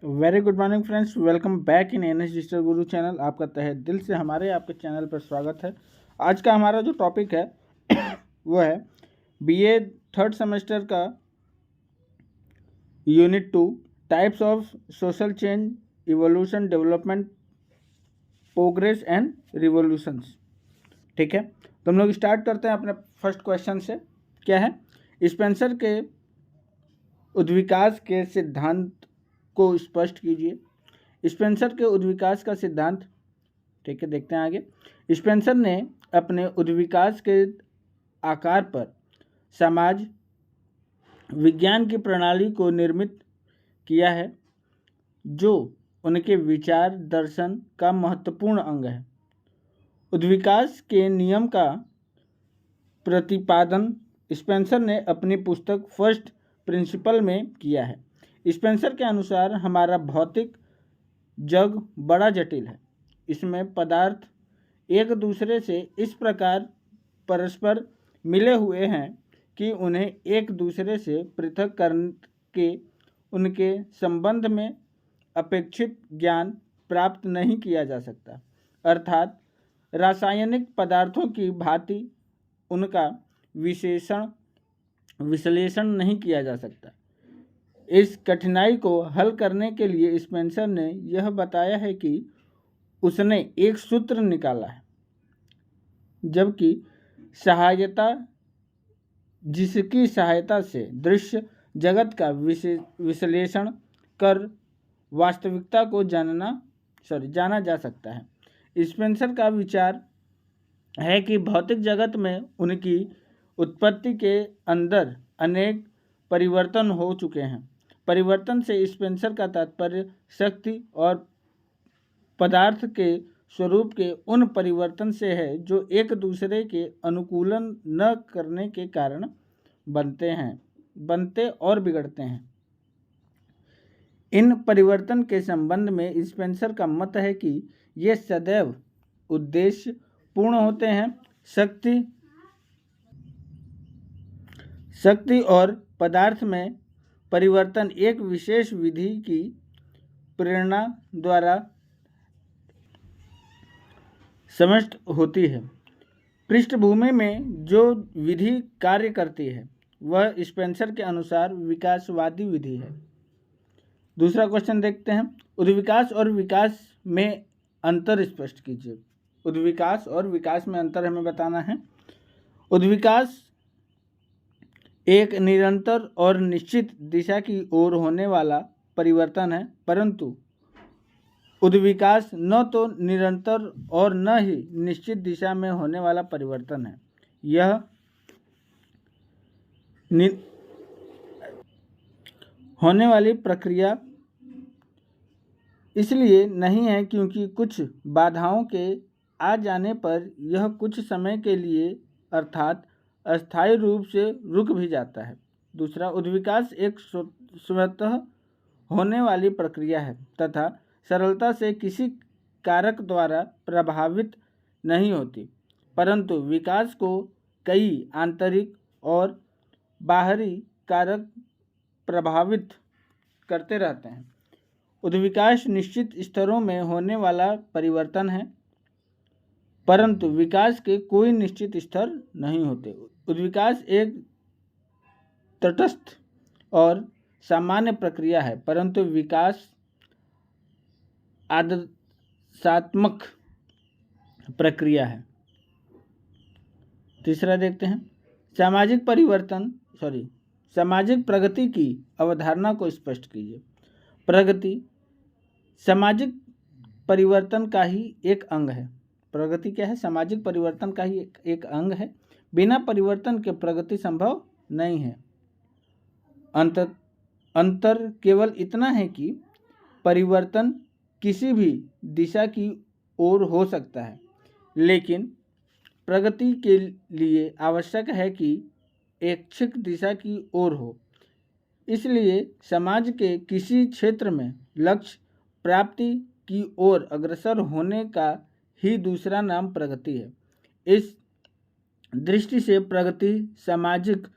Very good morning friends, welcome back in NS digital Guru channel. आपका तहे दिल से हमारे आपके चैनल पर स्वागत है। आज का हमारा जो टॉपिक है वो है बीए थर्ड सेमेस्टर का unit 2 types of social change, evolution, development, progress and revolutions. ठीक है, तो हम लोग स्टार्ट करते हैं अपने फर्स्ट क्वेश्चन से। क्या है? स्पेंसर के उद्विकास के सिद्धांत को स्पष्ट कीजिए। स्पेंसर के उद्विकास का सिद्धांत, ठीक है, देखते हैं आगे। स्पेंसर ने अपने उद्विकास के आकार पर समाज विज्ञान की प्रणाली को निर्मित किया है, जो उनके विचार दर्शन का महत्वपूर्ण अंग है। उद्विकास के नियम का प्रतिपादन स्पेंसर ने अपनी पुस्तक फर्स्ट प्रिंसिपल में किया है। स्पेंसर के अनुसार हमारा भौतिक जग बड़ा जटिल है। इसमें पदार्थ एक दूसरे से इस प्रकार परस्पर मिले हुए हैं कि उन्हें एक दूसरे से पृथक करके उनके संबंध में अपेक्षित ज्ञान प्राप्त नहीं किया जा सकता। अर्थात रासायनिक पदार्थों की भांति उनका विश्लेषण नहीं किया जा सकता। इस कठिनाई को हल करने के लिए स्पेंसर ने यह बताया है कि उसने एक सूत्र निकाला है, जबकि जिसकी सहायता से दृश्य जगत का विश्लेषण कर वास्तविकता को जाना जा सकता है। स्पेंसर का विचार है कि भौतिक जगत में उनकी उत्पत्ति के अंदर अनेक परिवर्तन हो चुके हैं। परिवर्तन से स्पेंसर का तात्पर्य शक्ति और पदार्थ के स्वरूप के उन परिवर्तन से है जो एक दूसरे के अनुकूलन न करने के कारण बनते और बिगड़ते हैं। इन परिवर्तन के संबंध में स्पेंसर का मत है कि ये सदैव उद्देश्य पूर्ण होते हैं। शक्ति और पदार्थ में परिवर्तन एक विशेष विधि की प्रेरणा द्वारा समष्ट होती है। पृष्ठभूमि में जो विधि कार्य करती है वह स्पेंसर के अनुसार विकासवादी विधि है। दूसरा क्वेश्चन देखते हैं। उद्विकास और विकास में अंतर स्पष्ट कीजिए। उद्विकास और विकास में अंतर हमें बताना है। उद्विकास एक निरंतर और निश्चित दिशा की ओर होने वाला परिवर्तन है, परंतु उद्विकास न तो निरंतर और न ही निश्चित दिशा में होने वाला परिवर्तन है। यह होने वाली प्रक्रिया इसलिए नहीं है क्योंकि कुछ बाधाओं के आ जाने पर यह कुछ समय के लिए अर्थात अस्थायी रूप से रुक भी जाता है। दूसरा, उद्विकास एक स्वतः होने वाली प्रक्रिया है तथा सरलता से किसी कारक द्वारा प्रभावित नहीं होती, परंतु विकास को कई आंतरिक और बाहरी कारक प्रभावित करते रहते हैं। उद्विकास निश्चित स्तरों में होने वाला परिवर्तन है, परंतु विकास के कोई निश्चित स्तर नहीं होते। उद्विकास एक तटस्थ और सामान्य प्रक्रिया है, परंतु विकास आदर्शात्मक प्रक्रिया है। तीसरा देखते हैं। सामाजिक प्रगति की अवधारणा को स्पष्ट कीजिए। प्रगति सामाजिक परिवर्तन का ही एक अंग है। प्रगति क्या है? सामाजिक परिवर्तन का ही एक अंग है। बिना परिवर्तन के प्रगति संभव नहीं है। अंतर केवल इतना है कि परिवर्तन किसी भी दिशा की ओर हो सकता है, लेकिन प्रगति के लिए आवश्यक है कि ऐच्छिक दिशा की ओर हो। इसलिए समाज के किसी क्षेत्र में लक्ष्य प्राप्ति की ओर अग्रसर होने का ही दूसरा नाम प्रगति है। इस दृष्टि से प्रगति सामाजिक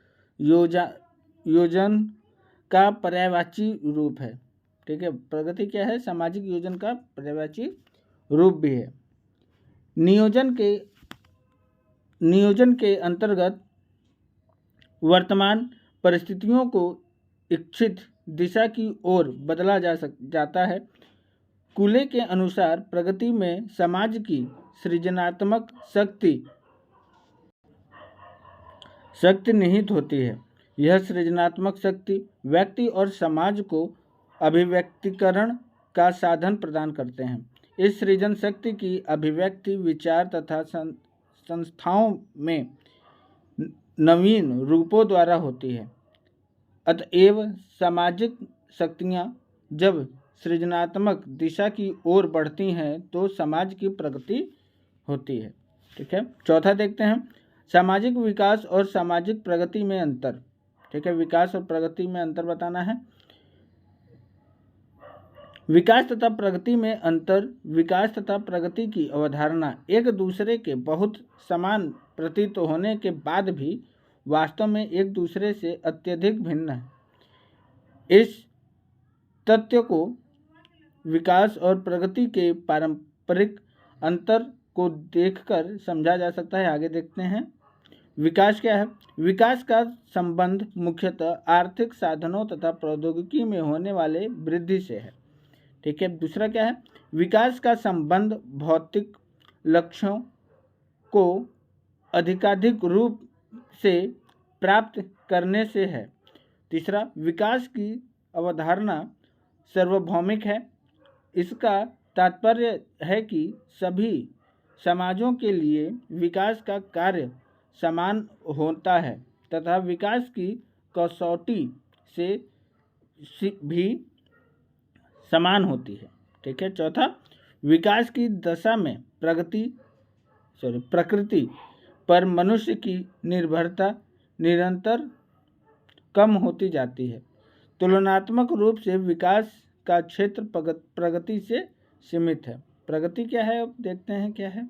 योजन का पर्यायवाची रूप है। ठीक है, प्रगति क्या है, सामाजिक योजना का पर्यायवाची रूप भी है। नियोजन के अंतर्गत वर्तमान परिस्थितियों को इच्छित दिशा की ओर बदला जाता है। कूले के अनुसार प्रगति में समाज की सृजनात्मक शक्ति निहित होती है। यह सृजनात्मक शक्ति व्यक्ति और समाज को अभिव्यक्तिकरण का साधन प्रदान करते हैं। इस सृजन शक्ति की अभिव्यक्ति विचार तथा संस्थाओं में नवीन रूपों द्वारा होती है। अतएव सामाजिक शक्तियाँ जब सृजनात्मक दिशा की ओर बढ़ती हैं तो समाज की प्रगति होती है। ठीक है, चौथा देखते हैं, सामाजिक विकास और सामाजिक प्रगति में अंतर। ठीक है, विकास और प्रगति में अंतर बताना है। विकास तथा प्रगति में अंतर। विकास तथा प्रगति की अवधारणा एक दूसरे के बहुत समान प्रतीत होने के बाद भी वास्तव में एक दूसरे से अत्यधिक भिन्न है। इस तथ्य को विकास और प्रगति के पारंपरिक अंतर को देखकर समझा जा सकता है। आगे देखते हैं, विकास क्या है। विकास का संबंध मुख्यतः आर्थिक साधनों तथा प्रौद्योगिकी में होने वाले वृद्धि से है। ठीक है, दूसरा क्या है, विकास का संबंध भौतिक लक्ष्यों को अधिकाधिक रूप से प्राप्त करने से है। तीसरा, विकास की अवधारणा सार्वभौमिक है। इसका तात्पर्य है कि सभी समाजों के लिए विकास का कार्य समान होता है तथा विकास की कसौटी से भी समान होती है। ठीक है, चौथा, विकास की दशा में प्रकृति पर मनुष्य की निर्भरता निरंतर कम होती जाती है। तुलनात्मक रूप से विकास का क्षेत्र प्रगति से सीमित है। प्रगति क्या है, अब देखते हैं क्या है।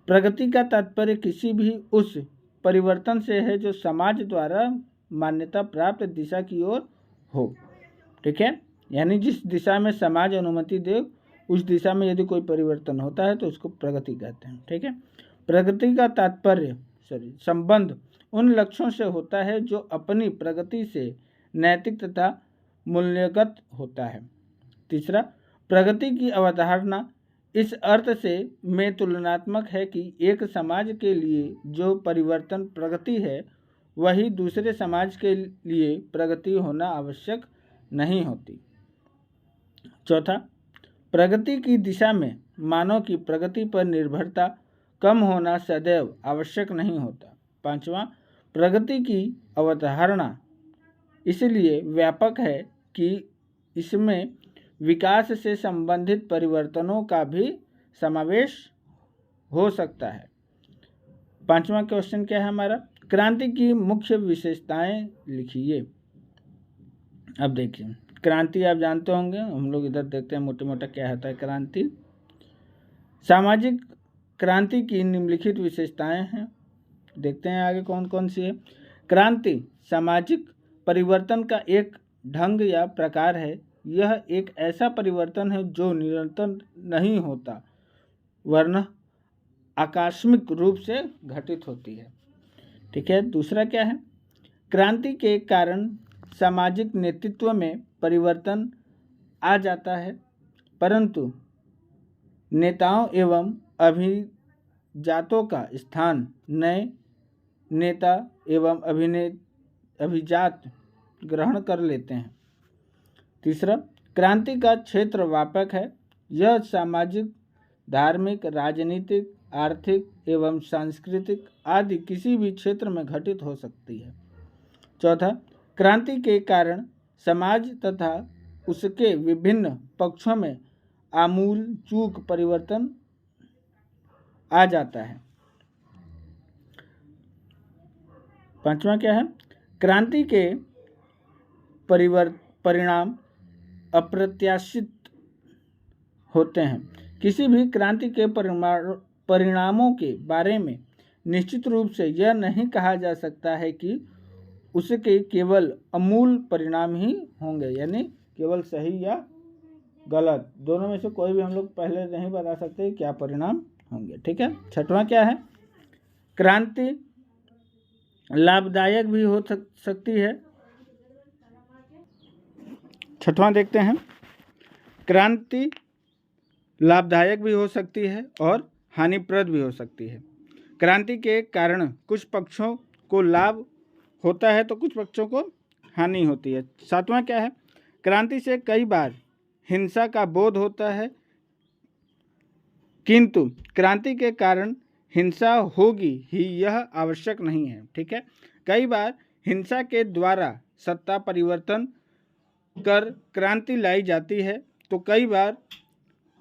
प्रगति का तात्पर्य किसी भी उस परिवर्तन से है जो समाज द्वारा मान्यता प्राप्त दिशा की ओर हो। ठीक है, यानी जिस दिशा में समाज अनुमति दे उस दिशा में यदि कोई परिवर्तन होता है तो उसको प्रगति कहते हैं। ठीक है, प्रगति का तात्पर्य संबंध उन लक्ष्यों से होता है जो अपनी प्रगति से नैतिक तथा मूल्यगत होता है। तीसरा, प्रगति की अवधारणा इस अर्थ से में तुलनात्मक है कि एक समाज के लिए जो परिवर्तन प्रगति है वही दूसरे समाज के लिए प्रगति होना आवश्यक नहीं होती। चौथा, प्रगति की दिशा में मानव की प्रगति पर निर्भरता कम होना सदैव आवश्यक नहीं होता। पांचवा, प्रगति की अवधारणा इसलिए व्यापक है कि इसमें विकास से संबंधित परिवर्तनों का भी समावेश हो सकता है। पांचवा क्वेश्चन क्या है हमारा, क्रांति की मुख्य विशेषताएं लिखिए। अब देखिए, क्रांति आप जानते होंगे, हम लोग इधर देखते हैं मोटे मोटा क्या होता है क्रांति। सामाजिक क्रांति की निम्नलिखित विशेषताएं हैं, देखते हैं आगे कौन कौन सी है। क्रांति सामाजिक परिवर्तन का एक ढंग या प्रकार है। यह एक ऐसा परिवर्तन है जो निरंतर नहीं होता वरना आकस्मिक रूप से घटित होती है। ठीक है, दूसरा क्या है, क्रांति के कारण सामाजिक नेतृत्व में परिवर्तन आ जाता है परंतु नेताओं एवं अभिजातों का स्थान नए नेता एवं अभिजात ग्रहण कर लेते हैं। तीसरा, क्रांति का क्षेत्र व्यापक है। यह सामाजिक, धार्मिक, राजनीतिक, आर्थिक एवं सांस्कृतिक आदि किसी भी क्षेत्र में घटित हो सकती है। चौथा, क्रांति के कारण समाज तथा उसके विभिन्न पक्षों में आमूल चूक परिवर्तन आ जाता है। पांचवा क्या है, क्रांति के परिणाम अप्रत्याशित होते हैं। किसी भी क्रांति के परिणामों के बारे में निश्चित रूप से यह नहीं कहा जा सकता है कि उसके केवल अमूल परिणाम ही होंगे, यानी केवल सही या गलत। दोनों में से कोई भी हम लोग पहले नहीं बता सकते क्या परिणाम होंगे। ठीक है। छठवां क्या है? क्रांति लाभदायक भी हो सकती है। छठवां देखते हैं। क्रांति लाभदायक भी हो सकती है और हानिप्रद भी हो सकती है। क्रांति के कारण कुछ पक्षों को लाभ होता है तो कुछ पक्षों को हानि होती है। सातवां क्या है? क्रांति से कई बार हिंसा का बोध होता है, किंतु क्रांति के कारण हिंसा होगी ही यह आवश्यक नहीं है। ठीक है। कई बार हिंसा के द्वारा सत्ता परिवर्तन कर क्रांति लाई जाती है, तो कई बार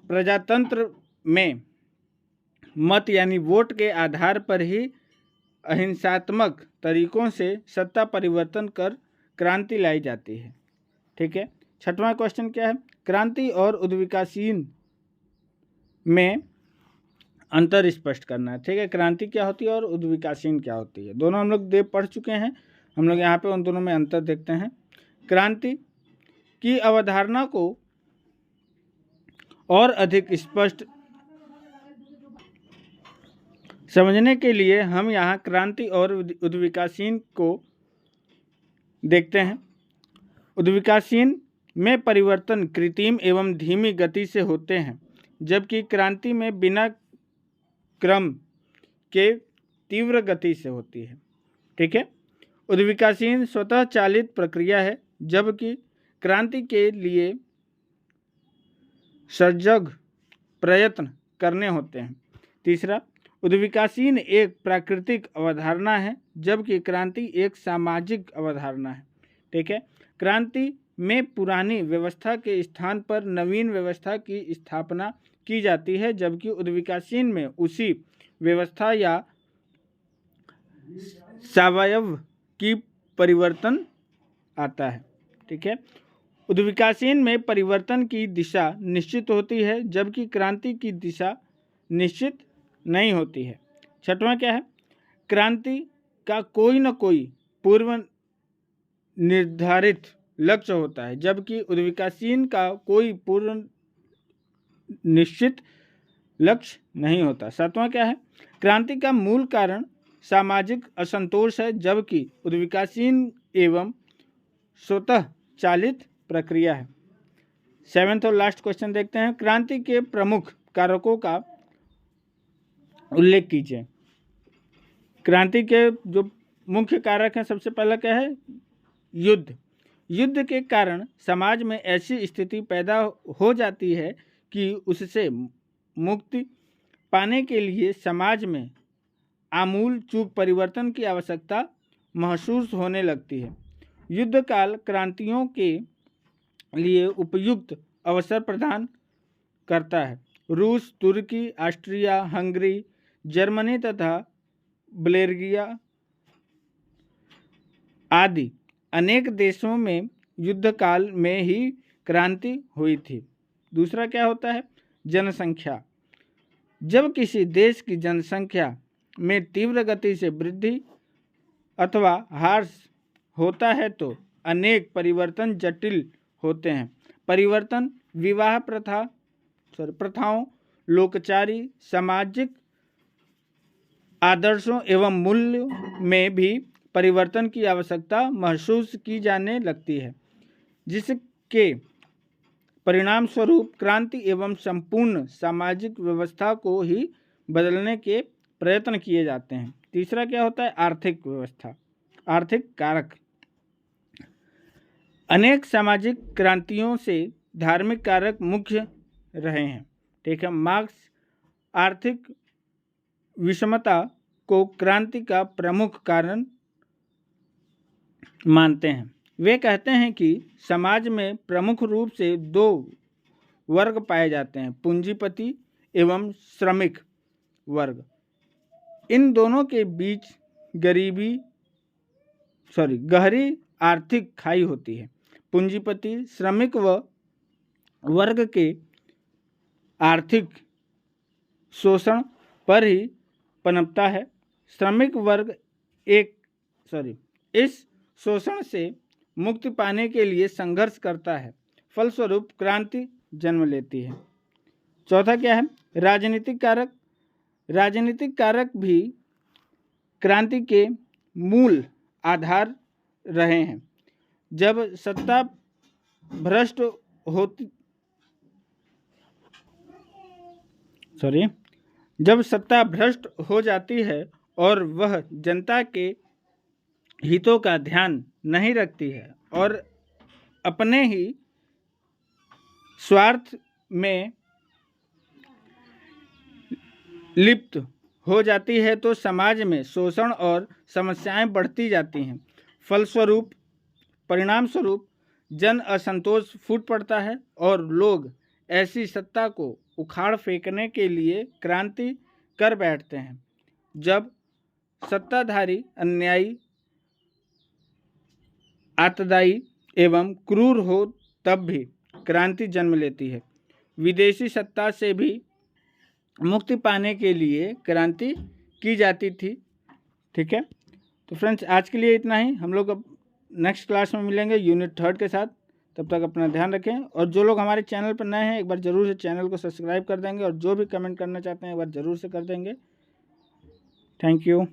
प्रजातंत्र में मत यानी वोट के आधार पर ही अहिंसात्मक तरीकों से सत्ता परिवर्तन कर क्रांति लाई जाती है। ठीक है। छठवां क्वेश्चन क्या है? क्रांति और उद्विकासीन में अंतर स्पष्ट करना है। ठीक है। क्रांति क्या होती है और उद्विकासीन क्या होती है, दोनों हम लोग पढ़ चुके हैं। हम लोग यहाँ पे उन दोनों में अंतर देखते हैं। क्रांति की अवधारणा को और अधिक स्पष्ट समझने के लिए हम यहाँ क्रांति और उद्विकासीन को देखते हैं। उद्विकासीन में परिवर्तन कृत्रिम एवं धीमी गति से होते हैं, जबकि क्रांति में बिना क्रम के तीव्र गति से होती है। ठीक है। उद्विकासीन स्वतः चालित प्रक्रिया है, जबकि क्रांति के लिए सजग प्रयत्न करने होते हैं। तीसरा, उद्विकासीन एक प्राकृतिक अवधारणा है, जबकि क्रांति एक सामाजिक अवधारणा है। ठीक है। क्रांति में पुरानी व्यवस्था के स्थान पर नवीन व्यवस्था की स्थापना की जाती है, जबकि उद्विकासीन में उसी व्यवस्था या सावयव की परिवर्तन आता है। ठीक है। उद्विकासीन में परिवर्तन की दिशा निश्चित होती है, जबकि क्रांति की दिशा निश्चित नहीं होती है। छठवां क्या है? क्रांति का कोई न कोई पूर्व निर्धारित लक्ष्य होता है, जबकि उद्विकासीन का कोई पूर्व निश्चित लक्ष्य नहीं होता। सातवां क्या है? क्रांति का मूल कारण सामाजिक असंतोष है, जबकि उद्विकासीन एवं स्वतः चालित प्रक्रिया है। सेवेंथ और लास्ट क्वेश्चन देखते हैं। क्रांति के प्रमुख कारकों का उल्लेख कीजिए। क्रांति के जो मुख्य कारक हैं, सबसे पहला क्या है? युद्ध। युद्ध के कारण समाज में ऐसी स्थिति पैदा हो जाती है कि उससे मुक्ति पाने के लिए समाज में आमूल चूक परिवर्तन की आवश्यकता महसूस होने लगती है। युद्ध काल क्रांतियों के लिए उपयुक्त अवसर प्रदान करता है। रूस, तुर्की, ऑस्ट्रिया, हंगरी, जर्मनी तथा बल्गेरिया आदि अनेक देशों में युद्ध काल में ही क्रांति हुई थी। दूसरा क्या होता है? जनसंख्या। जब किसी देश की जनसंख्या में तीव्र गति से वृद्धि अथवा ह्रास होता है तो अनेक परिवर्तन जटिल होते हैं। परिवर्तन विवाह प्रथाओं, लोकचारी, सामाजिक आदर्शों एवं मूल्यों में भी परिवर्तन की आवश्यकता महसूस की जाने लगती है, जिसके परिणाम स्वरूप क्रांति एवं संपूर्ण सामाजिक व्यवस्था को ही बदलने के प्रयत्न किए जाते हैं। तीसरा क्या होता है? आर्थिक व्यवस्था, आर्थिक कारक। अनेक सामाजिक क्रांतियों से धार्मिक कारक मुख्य रहे हैं। ठीक है। मार्क्स आर्थिक विषमता को क्रांति का प्रमुख कारण मानते हैं। वे कहते हैं कि समाज में प्रमुख रूप से दो वर्ग पाए जाते हैं, पूंजीपति एवं श्रमिक वर्ग। इन दोनों के बीच गहरी आर्थिक खाई होती है। पूंजीपति श्रमिक वर्ग के आर्थिक शोषण पर ही पनपता है। श्रमिक वर्ग इस शोषण से मुक्ति पाने के लिए संघर्ष करता है। फलस्वरूप क्रांति जन्म लेती है। चौथा क्या है? राजनीतिक कारक। राजनीतिक कारक भी क्रांति के मूल आधार रहे हैं। जब सत्ता भ्रष्ट होती जब सत्ता भ्रष्ट हो जाती है और वह जनता के हितों का ध्यान नहीं रखती है और अपने ही स्वार्थ में लिप्त हो जाती है, तो समाज में शोषण और समस्याएं बढ़ती जाती हैं। परिणाम स्वरूप जन असंतोष फूट पड़ता है और लोग ऐसी सत्ता को उखाड़ फेंकने के लिए क्रांति कर बैठते हैं। जब सत्ताधारी अन्यायी, आतताई एवं क्रूर हो तब भी क्रांति जन्म लेती है। विदेशी सत्ता से भी मुक्ति पाने के लिए क्रांति की जाती थी। ठीक है, तो फ्रेंड्स आज के लिए इतना ही। हम लोग अब नेक्स्ट क्लास में मिलेंगे यूनिट 3 के साथ। तब तक अपना ध्यान रखें और जो लोग हमारे चैनल पर नए हैं एक बार ज़रूर से चैनल को सब्सक्राइब कर देंगे और जो भी कमेंट करना चाहते हैं एक बार ज़रूर से कर देंगे। Thank you.